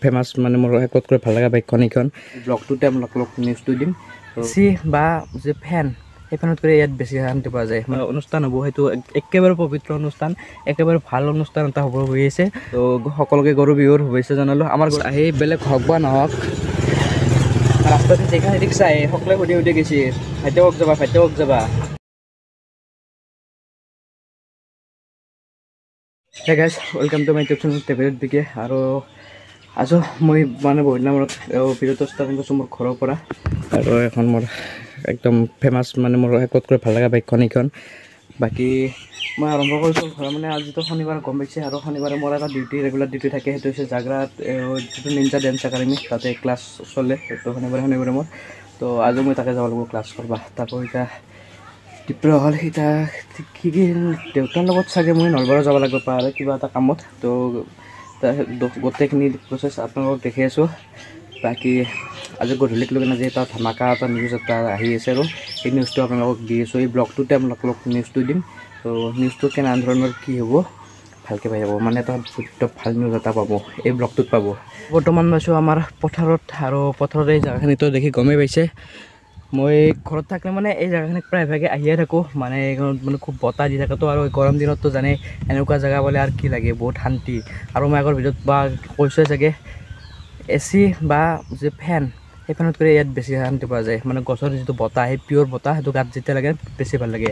famous মানে মোৰ একতকৈ ভাল লগা বাইকখন এইখন ব্লগটোতে আপোনালোকক নিউজটো দিম চি বা যে ফেন সেই ফেনতকৈ ইয়াত বেছি শান্তি পোৱা যায় মানে অনুষ্ঠান হ'ব সেইটো একেবাৰে পবিত্ৰ অনুষ্ঠান একেবাৰে ভাল অনুষ্ঠান এটা হ'ব হৈ আছে তো সকলোকে গৰু বিহুৰ শুভেচ্ছা জনালোঁ আমাৰ আহি বেলেগ হওক বা নহওক ৰাস্তাতে দেখা দেখিছা সকলোৱে সুধি সুধি গৈছে ভাইটেওক যাবা Hey guys, welcome to my YouTube channel David Bike আৰু আছো মই মানে বহুত দিনৰ মূৰত ভিডিঅ'টো ষ্টাৰ্ট কৰিছোঁ মোৰ ঘৰৰ পৰা আৰু এখন মোৰ একদম ফেমাছ মানে মোৰ একতকৈ ভাল লগা বাইকখন এইখন বাকী মই আৰম্ভ কৰিছোঁ মানে আজিতো শনিবাৰ গম পাইছে আৰু শনিবাৰে মোৰ এটা ৰেগুলাৰ ডিউটি থাকে সেইটো হৈছে জাগ্ৰাত যিটো নিঞ্জা ডেন্স একাডেমি তাতে ক্লাছ চলে সেইটো শনিবাৰে মোৰ তো আজি মই তাকে যাব লাগিব ক্লাছ কৰিব তাকো এতিয়া তীব্ৰ হ'ল এতিয়া কি দেউতাৰ লগত চাগে মই নলবাৰী যাব লাগিব পাৰে কিবা এটা কামত তো গোটেইখিনি প্ৰচেছ আপোনালোকক দেখি আছোঁ বাকী আজি গধূলিক লৈ আজি এটা ধামাকা এটা নিউজ এটা আহি আছে আৰু সেই নিউজটো আপোনালোকক দি আছোঁ এই ব্লগটোতে আপোনালোকক নিউজটো দিম তো নিউজটো কেনে ধৰণৰ কি হ'ব ভালকৈ পাই যাব মানে এটা ভাল নিউজ এটা পাব এই ব্লগটোত পাব বৰ্তমান আছোঁ আমাৰ পথাৰত আৰু পথাৰত এই জেগাখিনিতো দেখি গমেই পাইছে মই ঘৰত থাকিলে মানে এই জেগাখিনিত প্ৰায়ভাগে আহিয়ে থাকোঁ মানে এইখনত মানে খুব বতাহ দি থাকেতো আৰু গৰম দিনততো জানে এনেকুৱা জেগা পালে আৰু কি লাগে বহুত শান্তি আৰু মই আগৰ ভিডিঅ'ত বা কৈছোঁৱে চাগে AC বা যে ফেন সেই ফেনতকৈ ইয়াত বেছি শান্তি পোৱা যায় মানে গছৰ যিটো বতাহ সেই পিয়'ৰ বতাহ সেইটো গাত যেতিয়া লাগে বেছি ভাল লাগে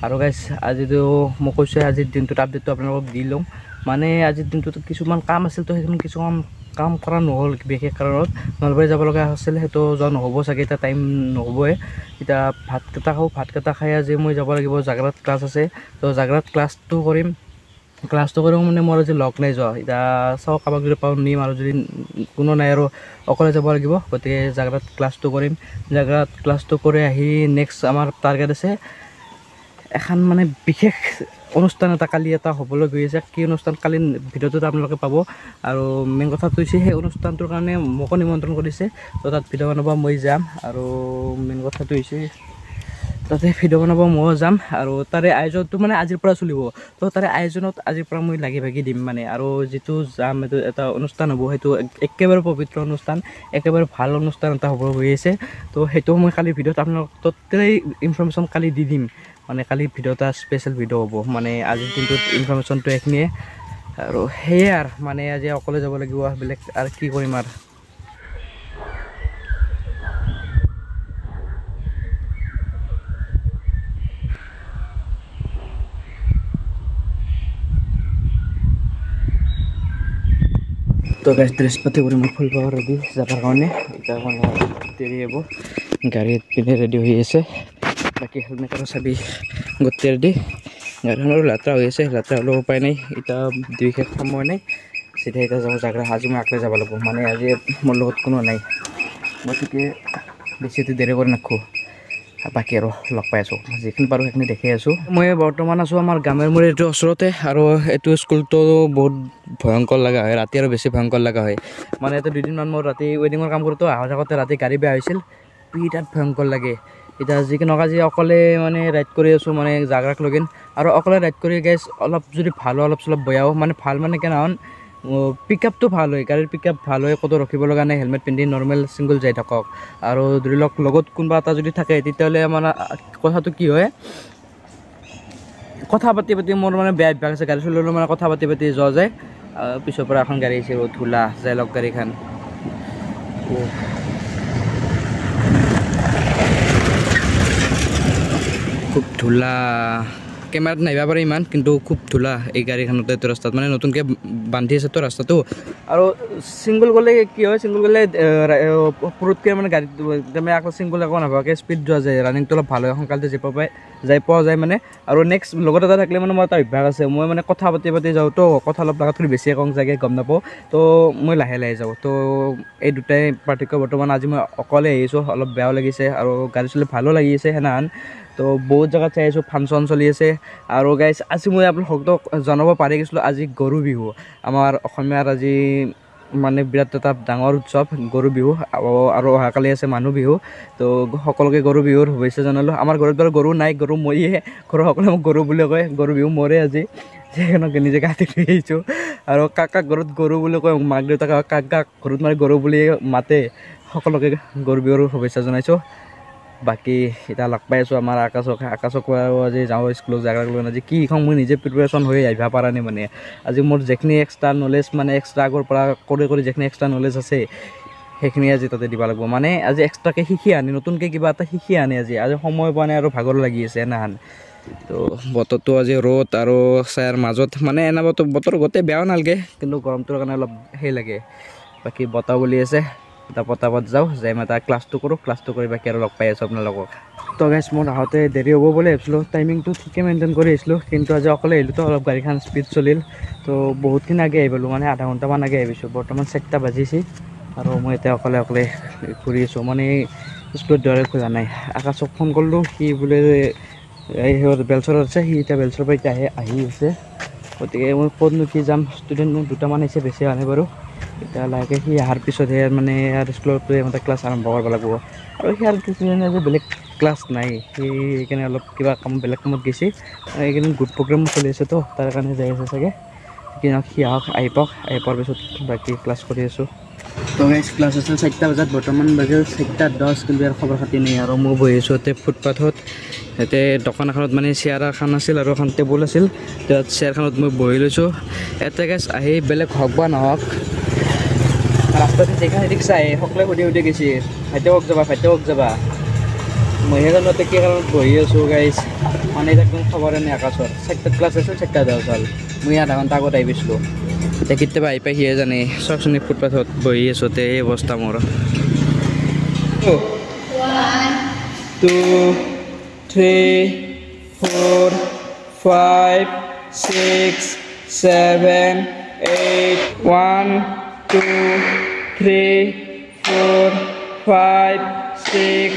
আৰু গাইছ আজিতো মই কৈছোঁৱে আজিৰ দিনটোত আপডেটটো আপোনালোকক দি লওঁ মানে আজিৰ দিনটোত কিছুমান কাম আছিল তো সেইখিনি কিছুমান কাম কৰা নহ'ল বিশেষ কাৰণত নলবাৰী যাব লগা আছিল সেইটো যোৱা নহ'ব চাগে এতিয়া টাইম নহ'বই এতিয়া ভাতকেইটা খাই আজি মই যাব লাগিব জাগ্ৰাত ক্লাছ আছে তো জাগ্ৰাত ক্লাছটো কৰিম মানে মোৰ আজি লগ নাই যোৱা এতিয়া চাওঁ কাৰোবাক যদি পাওঁ নিম আৰু যদি কোনো নাই আৰু অকলে যাব লাগিব গতিকে জাগ্ৰাত ক্লাছটো কৰিম জাগ্ৰাত ক্লাছটো কৰি আহি নেক্সট আমাৰ টাৰ্গেট আছে এখন মানে বিশেষ অনুষ্ঠান এটা কালি এটা হ'বলৈ গৈ আছে কি অনুষ্ঠান কালি ভিডিঅ'টোত আপোনালোকে পাব আৰু মেইন কথাটো হৈছে সেই অনুষ্ঠানটোৰ কাৰণে মোকো নিমন্ত্ৰণ কৰিছে তো তাত ভিডিঅ' বনাব মই যাম আৰু মেইন কথাটো হৈছে তাতে ভিডিঅ' বনাব ময়ো যাম আৰু তাৰে আয়োজনটো মানে আজিৰ পৰা চলিব তো তাৰে আয়োজনত আজিৰ পৰা মই লাগি ভাগি দিম মানে আৰু যিটো যাম এইটো এটা অনুষ্ঠান হ'ব সেইটো একেবাৰে পবিত্ৰ অনুষ্ঠান একেবাৰে ভাল অনুষ্ঠান এটা হ'ব হৈ আছে তো সেইটো মই কালি ভিডিঅ'ত আপোনালোকক টোটেলি ইনফৰ্মেশ্যন কালি দি দিম মানে কালি ভিডিঅ' এটা স্পেচিয়েল ভিডিঅ' হ'ব মানে আজিৰ দিনটোত ইনফৰ্মেশ্যনটো এইখিনিয়ে আৰু সেয়ে আৰু মানে আজি অকলে যাব লাগিব বেলেগ আৰু কি কৰিম আৰু তো গাছ ড্ৰেছ পাতি কৰি মই ফুল পাব ৰেডি যাবৰ কাৰণে এতিয়া মানে দেৰি হ'ব গাড়ীত পিনে ৰেডি হৈ আছে বাকী হেলমেট আৰু চাবি গোটেই ৰেডি গাড়ীখন আৰু লেতেৰা হৈ আছে লেতেৰা হ'লেও উপায় নাই এতিয়া বিশেষ সময় নাই চিধা এতিয়া যাব জাগ্ৰা আজি মই আকলে যাব লাগিব মানে আজি মোৰ লগত কোনো নাই গতিকে বেছি দেৰি কৰি নাখোঁ বাকী আৰু লগ পাই আছোঁ যিখিনি পাৰোঁ সেইখিনি দেখি আছোঁ মই বৰ্তমান আছোঁ আমাৰ গামেৰ মোৰ এইটো ওচৰতে আৰু এইটো স্কুলটো বহুত ভয়ংকৰ লগা হয় ৰাতি আৰু বেছি ভয়ংকৰ লগা হয় মানে এইটো দুদিনমান মোৰ ৰাতি ৱেডিঙৰ কাম কৰোঁতো অহা থাকোঁতে ৰাতি গাড়ী বেয়া হৈছিল বিৰাট ভয়ংকৰ লাগে এতিয়া যিকি আজি অকলে মানে ৰাইড কৰি আছোঁ মানে জাগ্ৰাক লগিন আৰু অকলে ৰাইড কৰি গেছ অলপ যদি ভাল হয় অলপ চলপ বেয়াও মানে ভাল মানে কেনেহেন পিক আপটো ভাল হয় গাড়ীৰ পিক আপ ভাল হয় ক'তো ৰখিব লগা নাই হেলমেট পিন্ধি নৰ্মেল ছিংগল যাই থাকক আৰু ধৰি লওক লগত কোনোবা এটা যদি থাকে তেতিয়াহ'লে মানে কথাটো কি হয় কথা পাতি মোৰ মানে বেয়া অভ্যাস আছে গাড়ী চলালেও মানে কথা পাতি যোৱা যায় পিছৰ পৰা এখন গাড়ী আহিছে ধূলা যাই লওক গাড়ীখন খুব ধূলা কেমেৰাত নাহিব পাৰে ইমান কিন্তু খুব ধূলা এই গাড়ীখনতে এইটো ৰাস্তাত মানে নতুনকৈ বান্ধি আছে তো ৰাস্তাটো আৰু ছিংগল গ'লে কি হয় ছিংগল গ'লে পুৰুতকৈ মানে গাড়ীত মানে আকৌ ছিংগল একো নাভাবাকৈ স্পীড যোৱা যায় ৰানিংটো অলপ ভাল হয় সোনকালতে যাই পোৱা যায় মানে আৰু নেক্সট লগত এটা থাকিলে মানে মোৰ এটা অভ্যাস আছে মই মানে কথা পাতি যাওঁ তো কথা অলপ লগাতকৈ বেছিয়ে কওঁ চাগে গম নাপাওঁ তো মই লাহে যাওঁ তো এই দুটাই পাৰ্থক্য বৰ্তমান আজি মই অকলে আহিছোঁ অলপ বেয়াও লাগিছে আৰু গাড়ী চলি ভালো লাগিছে সেনাহান তো বহুত জেগাত চাই আছোঁ ফাংচন চলি আছে আৰু গাইছ আজি মই আপোনালোকক জনাব পাৰি গৈছিলোঁ আজি গৰু বিহু আমাৰ অসমীয়াৰ আজি মানে বিৰাট এটা ডাঙৰ উৎসৱ গৰু বিহু আৰু অহাকালি আছে মানুহ বিহু তো সকলোকে গৰু বিহুৰ শুভেচ্ছা জনালোঁ আমাৰ ঘৰত বাৰু গৰু নাই গৰু মইয়ে ঘৰৰ সকলোৱে মোক গৰু বুলি কয় গৰু বিহু মৰে আজি সেইকাৰণে নিজে কাটি থৈ আহিছোঁ আৰু কাক ঘৰত গৰু বুলি কয় মাক দেউতাক কাক ঘৰত মানে গৰু বুলি মাতে সকলোকে গৰু বিহুৰ শুভেচ্ছা জনাইছোঁ বাকী এতিয়া লগ পাই আছোঁ আমাৰ আকাশক আজি যাওঁ স্কুলত জাগাক লৈ আজি কি এখন মই নিজে প্ৰিপেৰেশ্যন হৈ আহিব পৰা নাই মানে আজি মোৰ যিখিনি এক্সট্ৰা নলেজ মানে এক্সট্ৰা আগৰ পৰা কৰি যিখিনি এক্সট্ৰা নলেজ আছে সেইখিনি আজি তাতে দিব লাগিব মানে আজি এক্সট্ৰাকৈ শিকি আনি নতুনকৈ কিবা এটা শিকি আনি আজি সময় পোৱা নাই আৰু ভাগৰ লাগি আছে এনাহান তো বতৰটো আজি ৰ'দ আৰু ছায়াৰ মাজত মানে এনে বতৰ গোটেই বেয়াও নালাগে কিন্তু গৰমটোৰ কাৰণে অলপ সেই লাগে বাকী বতাহ বুলি আছে এটা পটাপট যাওঁ যাই মই তাৰ ক্লাছটো কৰোঁ ক্লাছটো কৰি বাকী আৰু লগ পাই আছোঁ আপোনালোকক তো গাইছ মোৰ আহোঁতে দেৰি হ'ব বুলি ভাবিছিলোঁ টাইমিংটো ঠিকে মেইনটেইন কৰি আহিছিলোঁ কিন্তু আজি অকলে আহিলোঁ তো অলপ গাড়ীখন স্পীড চলিল তো বহুতখিনি আগে আহি পালোঁ মানে আধা ঘণ্টামান আগে আহিছোঁ বৰ্তমান 4টা বাজিছে আৰু মই এতিয়া অকলে ঘূৰি আছোঁ মানে স্কুলত যোৱাৰে খোজা নাই আকাশক ফোন কৰিলোঁ সি বোলে এই বেলচৰত আছে সি এতিয়া বেলচৰৰ পৰা এতিয়া আহি আছে গতিকে মই ক'তনো কি যাম ষ্টুডেণ্ট দুটামান আহিছে বেছি হোৱা নাই বাৰু এতিয়া লাহেকৈ সি অহাৰ পিছতহে মানে আৰু স্কুলতো এটা ক্লাছ আৰম্ভ কৰিব লাগিব আৰু সি আৰু কিছুদিনে যে বেলেগ ক্লাছ নাই সি সেইকাৰণে অলপ কিবা কাম বেলেগ কামত গৈছে এইকেইদিন গ্ৰুপ প্ৰগ্ৰেম চলি আছে তো তাৰ কাৰণে যাই আছে চাগে কিন্তু সি আহি পোৱাৰ পিছত বাকী ক্লাছ কৰি আছোঁ তো গাইছ ক্লাছ আছিল 4টা বজাত বৰ্তমান বাজিল 4:10 কিন্তু ইয়াৰ খবৰ খাতি নাই আৰু মই বহি আছোঁ ইয়াতে ফুটপাথত ইয়াতে দোকান এখনত মানে চেয়াৰ এখন আছিল আৰু এখন টেবুল আছিল তাত চেয়াৰখনত মই বহি লৈছোঁ ইয়াতে গাইছ আহি বেলেগ হওক বা নহওক ৰাস্তাতে যেখানে ৰিক্সা আহে সকলোৱে সুধি গৈছে ভাইটেওক যাবা মই সেইকাৰণে কি কাৰণত বহি আছোঁ গাইছ মানে একদম খবৰে নাই আকাশৰ 4টাত ক্লাছ আছিল 4:10 হ'ল মই আধা ঘণ্টা আগত আহি পাইছিলোঁ এতিয়া কেতিয়াবা আহি পাই সিয়ে জানে চাওকচোন ফুটপাথত বহি আছোঁ তে এই অৱস্থা মোৰ 1 2 3 4 5 6 7 8 1 2 3 4 5 6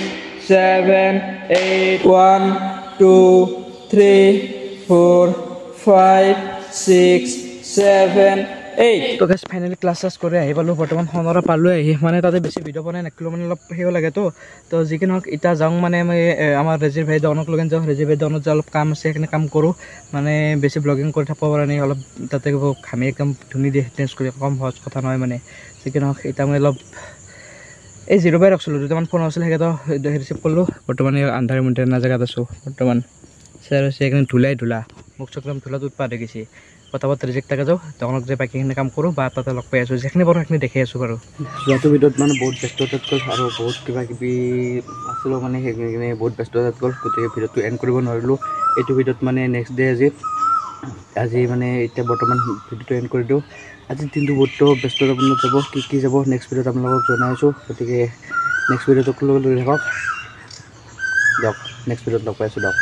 7 8 1 2 3 4 5 6 7 8 তো গাইছ ফাইনেলি ক্লাছ কৰি আহি পালোঁ বৰ্তমান সোণৰা পালোঁ আহি মানে তাতে বেছি ভিডিঅ' বনাই নাখিলোঁ মানে অলপ সেও লাগে তো যিকি নহওক এতিয়া যাওঁ মানে মই আমাৰ ৰেজিৰ ভাই দনক লৈ যাওঁ ৰেজিৰ ভাই দনত যে অলপ কাম আছে সেইখিনি কাম কৰোঁ মানে বেছি ব্লগিং কৰি থাকিব পৰা নাই অলপ তাতে ঘামি একদম ধুনি দিয়ে চেঞ্জ কৰি কম সহজ কথা নহয় মানে যিকি নহওক এতিয়া মই অলপ এই 0 বাই ৰাখিছিলোঁ দুটামান ফোন আছিল সেইকেইটা ৰিচিভ কৰিলোঁ বৰ্তমান এই আন্ধাৰ মুন্ধাৰ জেগাত আছোঁ বৰ্তমান চেয়াৰ হৈছে এইখিনি ধূলা মোক চকলাম ধূলাত উৎপাত হৈ গৈছে পটাপট ৰিজেক্ট থাকে যাওঁ তেওঁলোক যে বাকীখিনি কাম কৰোঁ বা তাতে লগ পাই আছোঁ যিখিনি পাৰোঁ সেইখিনি দেখি আছোঁ বাৰু যোৱাটো ভিডিঅ'ত মানে বহুত ব্যস্ততাত গ'ল আৰু বহুত কিবা কিবি আছিলোঁ মানে সেইখিনি বহুত ব্যস্ততাত গ'ল গতিকে ভিডিঅ'টো এণ্ড কৰিব নোৱাৰিলোঁ এইটো ভিডিঅ'ত মানে নেক্সট ডে আজি মানে এতিয়া বৰ্তমান ভিডিঅ'টো এণ্ড কৰি দিওঁ আজিৰ দিনটো বহুত ব্যস্ততাপূৰ্ণ যাব কি যাব নেক্সট ভিডিঅ'ত আপোনালোকক জনাই আছোঁ গতিকে নেক্সট ভিডিঅ'টোক লৈ থাকক দিয়ক নেক্সট ভিডিঅ'ত লগ পাই আছোঁ দিয়ক